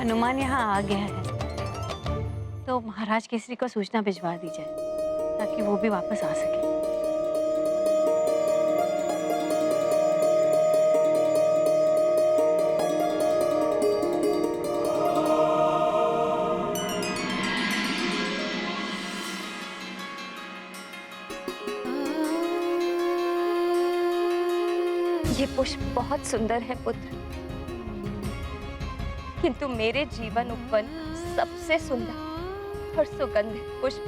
हनुमान यहाँ आ गया है, तो महाराज केसरी को सूचना भिजवा दी जाए ताकि वो भी वापस आ सके। ये पुष्प बहुत सुंदर है पुत्र, किंतु मेरे जीवन उपवन सबसे सुंदर और सुगंधित पुष्प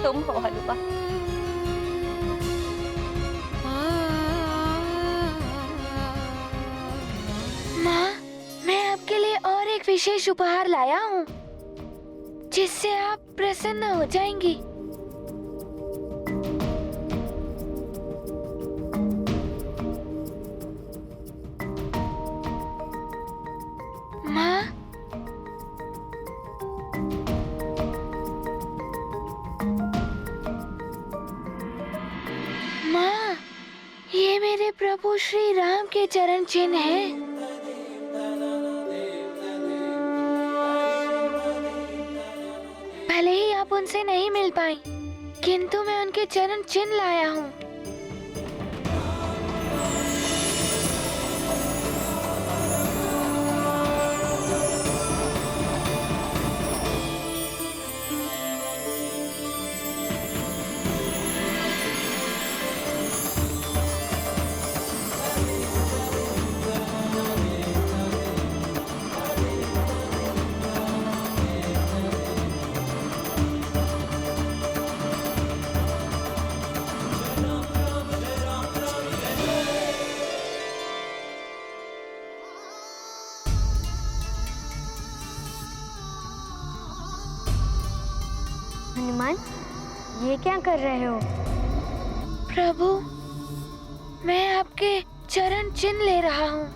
तुम हो हनुमान। माँ, मैं आपके लिए और एक विशेष उपहार लाया हूँ जिससे आप प्रसन्न हो जाएंगी। माँ, माँ, ये मेरे प्रभु श्री राम के चरण चिन्ह हैं। भले ही आप उनसे नहीं मिल पाई, किंतु मैं उनके चरण चिन्ह लाया हूँ। हनुमान, ये क्या कर रहे हो? प्रभु, मैं आपके चरण चिन्ह ले रहा हूँ।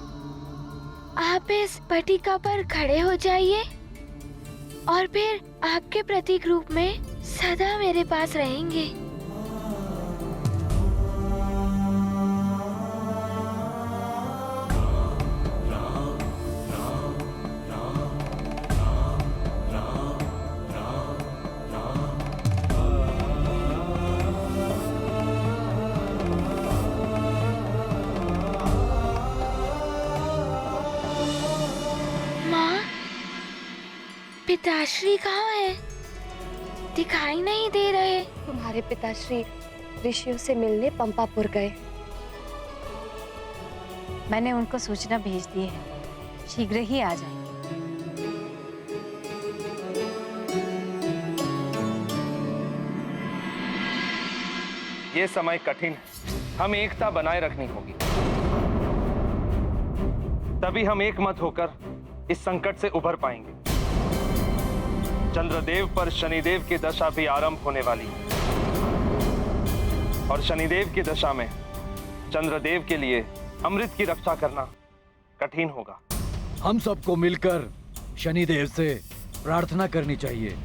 आप इस पटिका पर खड़े हो जाइए और फिर आपके प्रतीक रूप में सदा मेरे पास रहेंगे। पिताश्री कहाँ है? दिखाई नहीं दे रहे। तुम्हारे पिताश्री ऋषियों से मिलने पंपापुर गए। मैंने उनको सूचना भेज दी है, शीघ्र ही आ जाएंगे। ये समय कठिन है, हम एकता बनाए रखनी होगी, तभी हम एक मत होकर इस संकट से उभर पाएंगे। चंद्रदेव पर शनिदेव की दशा भी आरंभ होने वाली है और शनिदेव की दशा में चंद्रदेव के लिए अमृत की रक्षा करना कठिन होगा। हम सबको मिलकर शनिदेव से प्रार्थना करनी चाहिए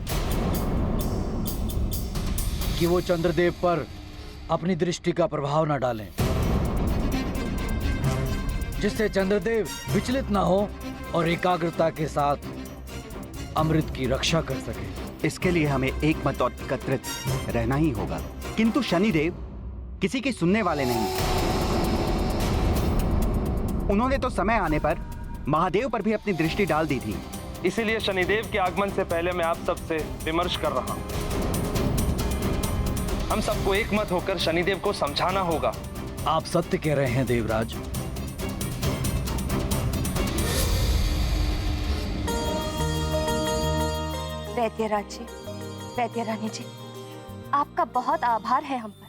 कि वो चंद्रदेव पर अपनी दृष्टि का प्रभाव न डालें, जिससे चंद्रदेव विचलित ना हो और एकाग्रता के साथ अमृत की रक्षा कर सके। इसके लिए हमें एक मत और एकत्रित रहना ही होगा। किंतु शनिदेव किसी की सुनने वाले नहीं। उन्होंने तो समय आने पर महादेव पर भी अपनी दृष्टि डाल दी थी। इसीलिए शनिदेव के आगमन से पहले मैं आप सबसे विमर्श कर रहा हूं। हम सबको एक मत होकर शनिदेव को समझाना होगा। आप सत्य कह रहे हैं देवराज। वैद्यराज जी, वैद्यरानी जी, आपका बहुत आभार है हम पर,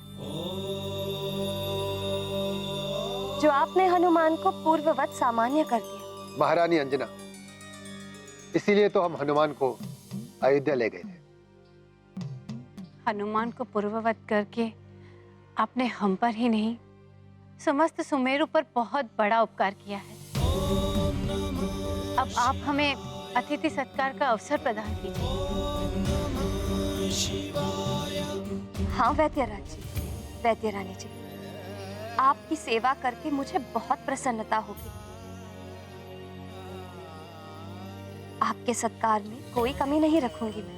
जो आपने हनुमान को पूर्ववत सामान्य कर दिया। महारानी अंजना, इसीलिए तो हम हनुमान को अयोध्या ले गए थे। हनुमान को पूर्ववत करके आपने हम पर ही नहीं, समस्त सुमेरु पर बहुत बड़ा उपकार किया है। अब आप हमें अतिथि सत्कार का अवसर प्रदान कीजिए। हाँ वैद्यराज जी, वैद्यरानी जी, आपकी सेवा करके मुझे बहुत प्रसन्नता होगी। आपके सत्कार में कोई कमी नहीं रखूंगी मैं।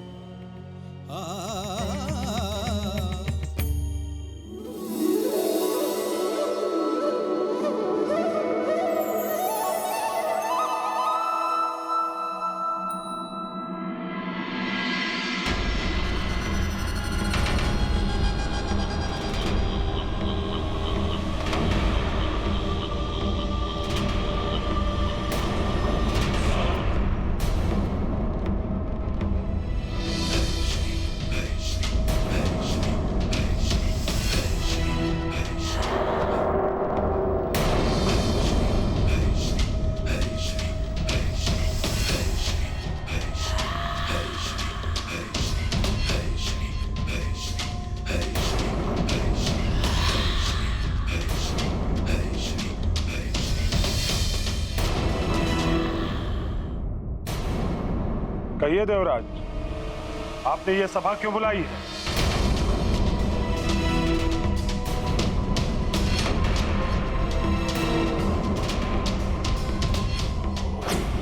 कहिए देवराज, आपने ये सभा क्यों बुलाई है?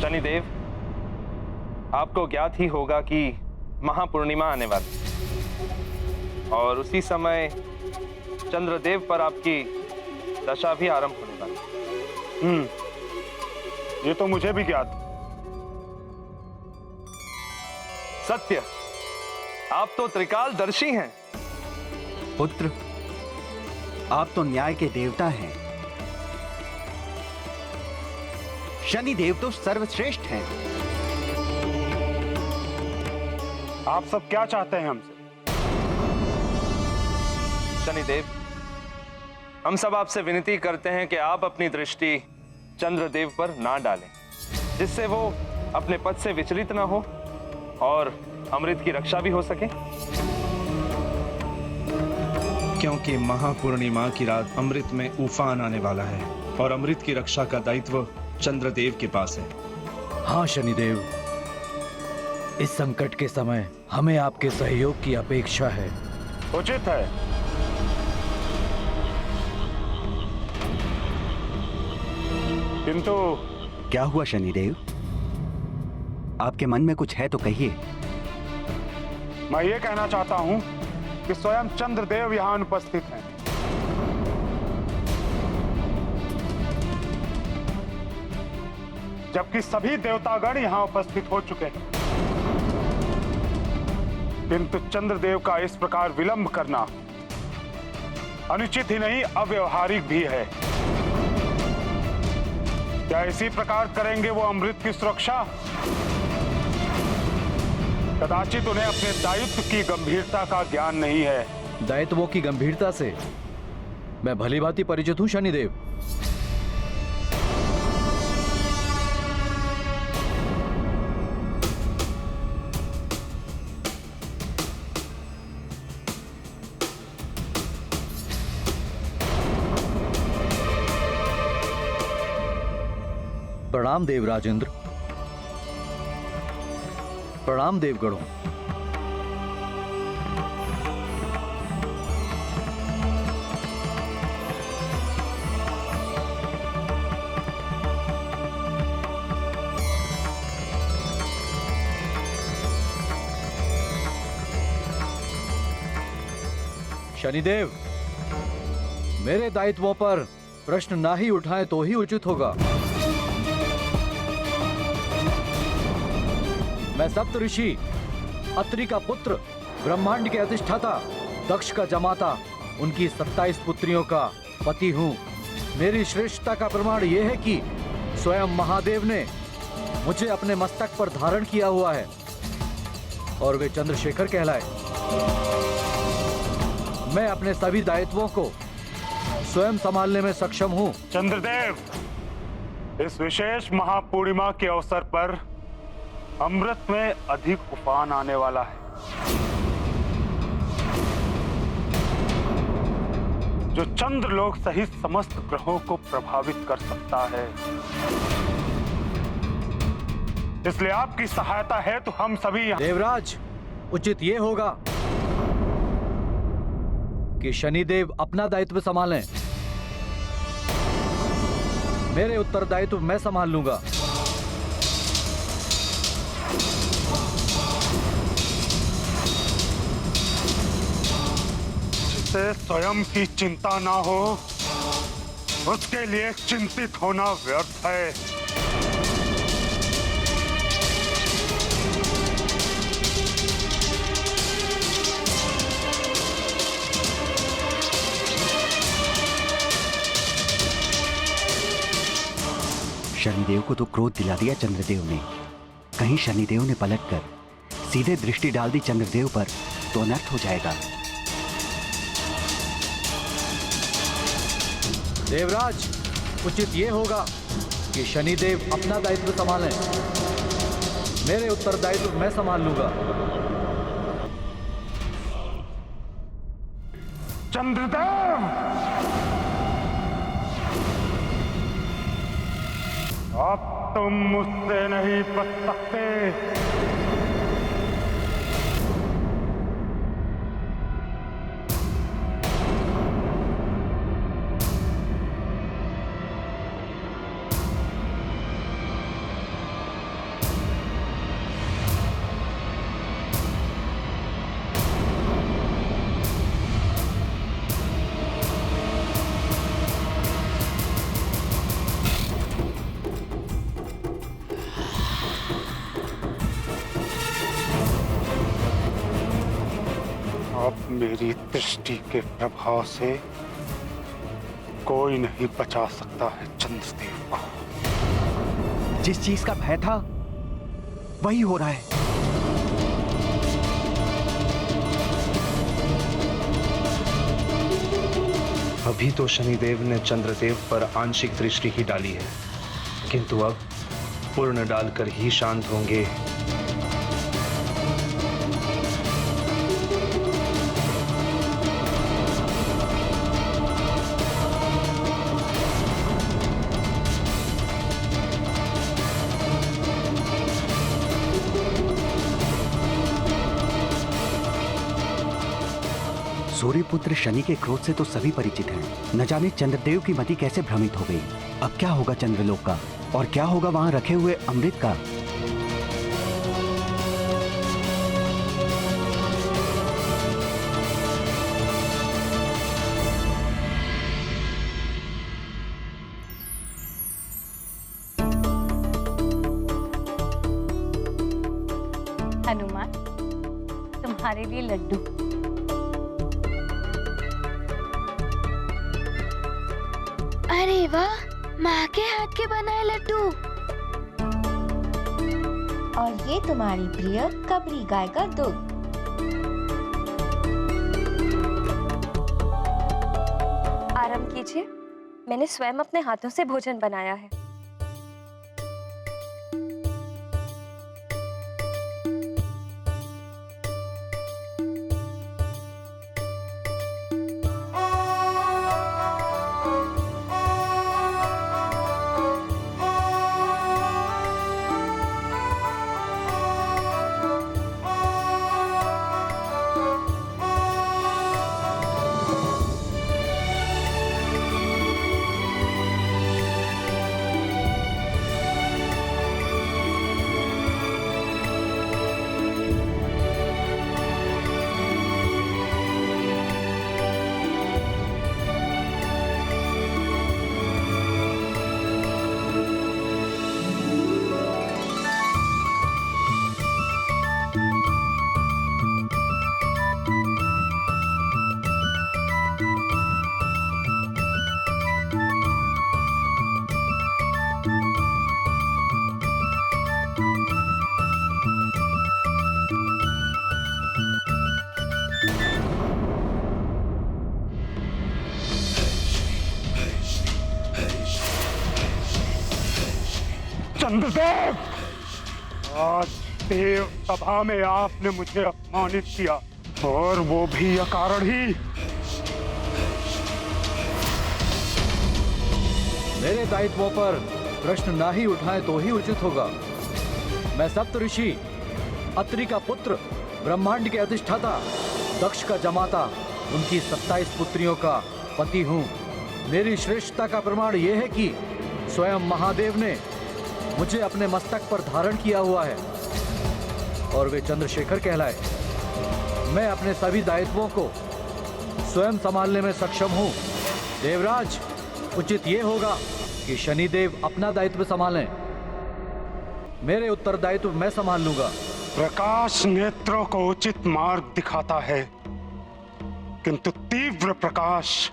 शनिदेव, आपको ज्ञात ही होगा कि महापूर्णिमा आने वाली और उसी समय चंद्रदेव पर आपकी दशा भी आरंभ होने वाली। ये तो मुझे भी ज्ञात। सत्य, आप तो त्रिकालदर्शी हैं। पुत्र, आप तो न्याय के देवता हैं। शनि देव तो सर्वश्रेष्ठ हैं। आप सब क्या चाहते हैं हमसे? शनिदेव, हम सब आपसे विनती करते हैं कि आप अपनी दृष्टि चंद्रदेव पर ना डालें, जिससे वो अपने पद से विचलित ना हो और अमृत की रक्षा भी हो सके। क्योंकि महापूर्णिमा की रात अमृत में उफान आने वाला है और अमृत की रक्षा का दायित्व चंद्रदेव के पास है। हाँ शनिदेव, इस संकट के समय हमें आपके सहयोग की अपेक्षा है। उचित है। किंतु क्या हुआ शनिदेव? आपके मन में कुछ है तो कहिए। मैं ये कहना चाहता हूं कि स्वयं चंद्रदेव यहां अनुपस्थित हैं। जबकि सभी देवतागण यहां उपस्थित हो चुके हैं, किंतु चंद्रदेव का इस प्रकार विलंब करना अनुचित ही नहीं, अव्यवहारिक भी है। क्या इसी प्रकार करेंगे वो अमृत की सुरक्षा? कदाचित उन्हें अपने दायित्व की गंभीरता का ज्ञान नहीं है। दायित्वों की गंभीरता से मैं भली भांति परिचित हूं शनिदेव। प्रणाम देवराजेंद्र। प्रणाम देवगणों। शनिदेव, मेरे दायित्वों पर प्रश्न ना ही उठाएं तो ही उचित होगा। मैं सप्त ऋषि अत्रि का पुत्र, ब्रह्मांड के अधिष्ठाता, दक्ष का जमाता, उनकी 27 पुत्रियों का पति हूँ। मेरी श्रेष्ठता का प्रमाण यह है कि स्वयं महादेव ने मुझे अपने मस्तक पर धारण किया हुआ है और वे चंद्रशेखर कहलाए। मैं अपने सभी दायित्वों को स्वयं संभालने में सक्षम हूँ। चंद्रदेव, इस विशेष महापूर्णिमा के अवसर पर अमृत में अधिक उफान आने वाला है, जो चंद्रलोक सहित समस्त ग्रहों को प्रभावित कर सकता है। इसलिए आपकी सहायता है तो हम सभी यहाँ। देवराज, उचित ये होगा कि शनिदेव अपना दायित्व संभालें। मेरे उत्तरदायित्व मैं संभाल लूंगा। जिससे स्वयं की चिंता ना हो, उसके लिए चिंतित होना व्यर्थ है। शनिदेव को तो क्रोध दिला दिया चंद्रदेव ने। कहीं शनिदेव ने पलटकर सीधे दृष्टि डाल दी चंद्रदेव पर तो अनर्थ हो जाएगा। देवराज, उचित ये होगा कि शनिदेव अपना दायित्व संभालें। मेरे उत्तरदायित्व मैं संभाल लूंगा। चंद्रदेव, अब तुम मुझसे नहीं बच सकते। अब मेरी दृष्टि के प्रभाव से कोई नहीं बचा सकता है चंद्रदेव को। जिस चीज का भय था वही हो रहा है। अभी तो शनिदेव ने चंद्रदेव पर आंशिक दृष्टि ही डाली है, किंतु अब पूर्ण डालकर ही शांत होंगे। सूर्यपुत्र शनि के क्रोध से तो सभी परिचित हैं। न जाने चंद्रदेव की मति कैसे भ्रमित हो गई। अब क्या होगा चंद्रलोक का, और क्या होगा वहां रखे हुए अमृत का। हनुमान, तुम्हारे लिए लड्डू। अरे वाह, माँ के हाथ के बनाए लड्डू। और ये तुम्हारी प्रिय कबरी गाय का दूध। आराम कीजिए, मैंने स्वयं अपने हाथों से भोजन बनाया है। चंद्रदेव, आज देव सभा में आपने मुझे अपमानित किया, और वो भी अकारण ही। मेरे दायित्वों पर प्रश्न ना ही उठाएं तो ही उचित होगा। मैं सप्तऋषि, अत्रि का पुत्र, ब्रह्मांड के अधिष्ठाता, दक्ष का जमाता, उनकी 27 पुत्रियों का पति हूँ। मेरी श्रेष्ठता का प्रमाण यह है कि स्वयं महादेव ने मुझे अपने मस्तक पर धारण किया हुआ है, और वे चंद्रशेखर कहलाए। मैं अपने सभी दायित्वों को स्वयं संभालने में सक्षम हूँ। देवराज, उचित ये होगा कि शनिदेव अपना दायित्व संभालें। मेरे उत्तरदायित्व मैं संभाल लूंगा। प्रकाश नेत्रों को उचित मार्ग दिखाता है, किंतु तीव्र प्रकाश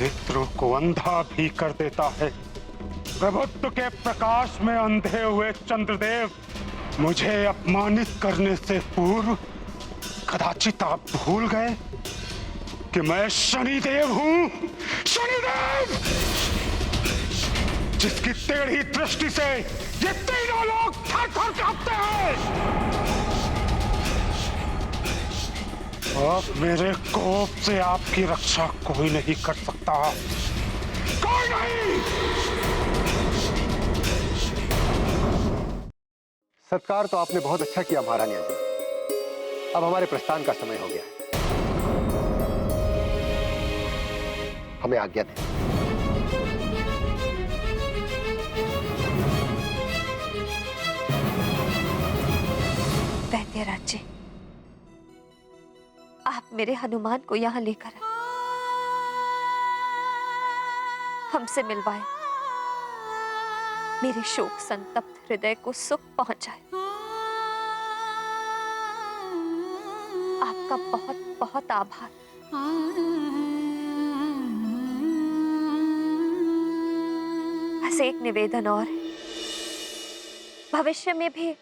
नेत्रों को अंधा भी कर देता है। प्रभुत्व के प्रकाश में अंधे हुए चंद्रदेव, मुझे अपमानित करने से पूर्व कदाचित आप भूल गए कि मैं शनिदेव हूं। शनिदेव, जिसकी टेढ़ी दृष्टि से ये तीनों लोग थर-थर कांपते हैं। अब मेरे कोप से आपकी रक्षा कोई नहीं कर सकता, कोई नहीं। सत्कार तो आपने बहुत अच्छा किया महारानी अंजना। अब हमारे प्रस्थान का समय हो गया है, हमें आज्ञा दें। वैद्यराज जी, आप मेरे हनुमान को यहाँ लेकर आए, हमसे मिलवाए, मेरे शोक संतप्त हृदय को सुख पहुंचाए। आपका बहुत बहुत आभार। बस एक निवेदन और है, भविष्य में भी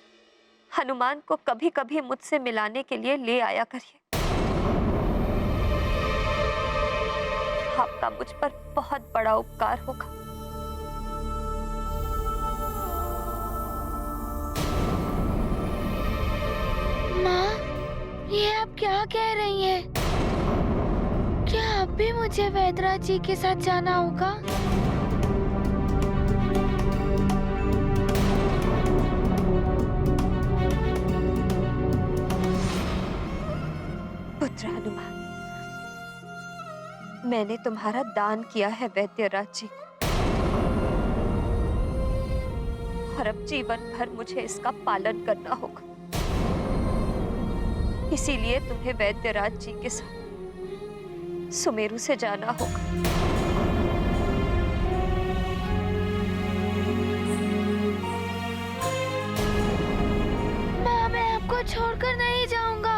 हनुमान को कभी कभी मुझसे मिलाने के लिए ले आया करिए। आपका मुझ पर बहुत बड़ा उपकार होगा। माँ, ये आप क्या कह रही हैं? क्या अब भी मुझे वैद्यराज जी के साथ जाना होगा? पुत्र हनुमान, मैंने तुम्हारा दान किया है वैद्यराज जी को, और अब जीवन भर मुझे इसका पालन करना होगा। इसीलिए तुम्हें वैद्यराज जी के साथ सुमेरु से जाना होगा। माँ, मैं आपको छोड़कर नहीं जाऊंगा।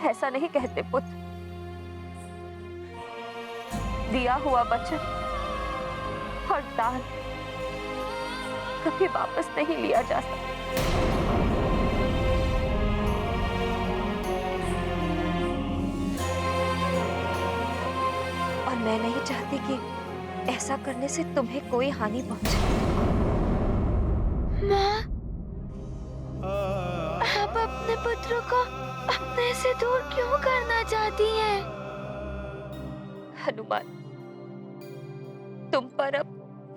ऐसा नहीं कहते पुत्र, दिया हुआ वचन और दान कभी वापस नहीं लिया जा सकता। और मैं नहीं चाहती कि ऐसा करने से तुम्हें कोई हानि पहुंचे। माँ, आप अपने पुत्र को अपने से दूर क्यों करना चाहती हैं? हनुमान, तुम पर अब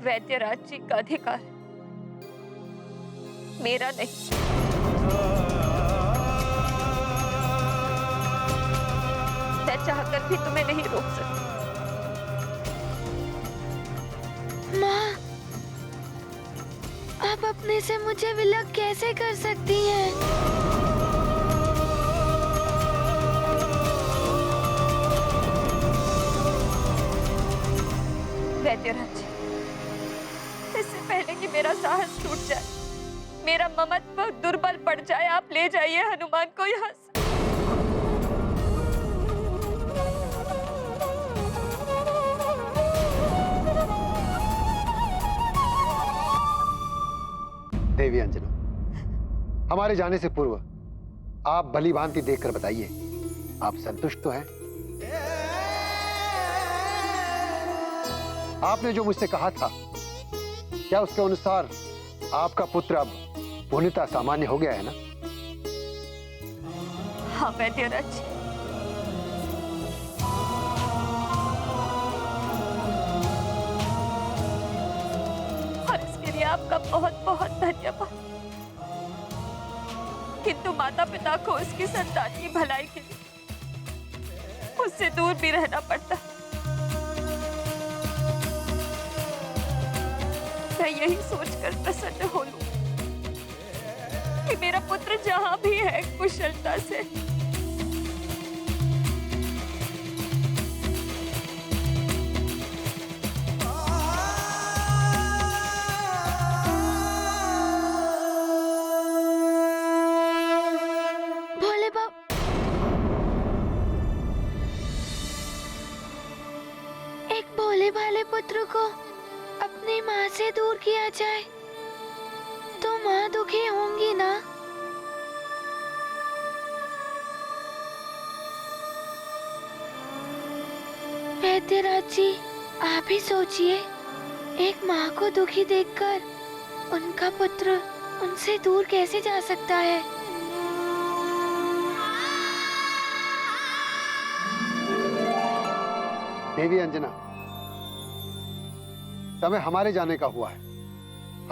वैद्यराज जी का अधिकार है, मेरा नहीं। मैं चाहकर भी तुम्हें नहीं रोक सकती। माँ, आप अपने से मुझे विलग कैसे कर सकती हैं? वैद्यराज जी, इससे पहले कि मेरा साहस टूट जाए, मेरा ममत्व दुर्बल पड़ जाए, आप ले जाइए हनुमान को यहाँ से। देवी अंजना, हमारे जाने से पूर्व आप भली भांति देखकर बताइए, आप संतुष्ट तो हैं? आपने जो मुझसे कहा था, क्या उसके अनुसार आपका पुत्र अब पूर्णतः सामान्य हो गया है ना? हाँ वैद्यराज जी, और इसके लिए आपका बहुत बहुत धन्यवाद। किंतु माता पिता को उसकी संतान की भलाई के लिए उससे दूर भी रहना पड़ता। मैं यही सोचकर प्रसन्न हो लूं कि मेरा पुत्र जहां भी है कुशलता से। भोले बाबा, एक भोले भाले पुत्र को अपनी माँ से दूर किया जाए तो माँ दुखी होंगी ना? वैद्यराज जी, आप ही सोचिए, एक माँ को दुखी देखकर उनका पुत्र उनसे दूर कैसे जा सकता है? देवी अंजना, समय हमारे जाने का हुआ है,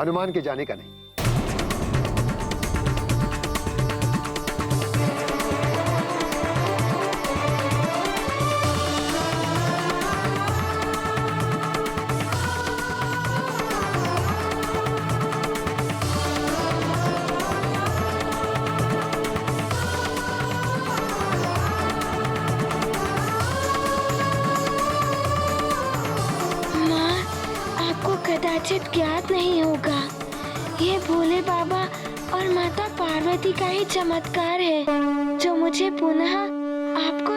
हनुमान के जाने का नहीं। कदाचित ज्ञात नहीं होगा, ये भोले बाबा और माता पार्वती का ही चमत्कार है जो मुझे पुनः आपको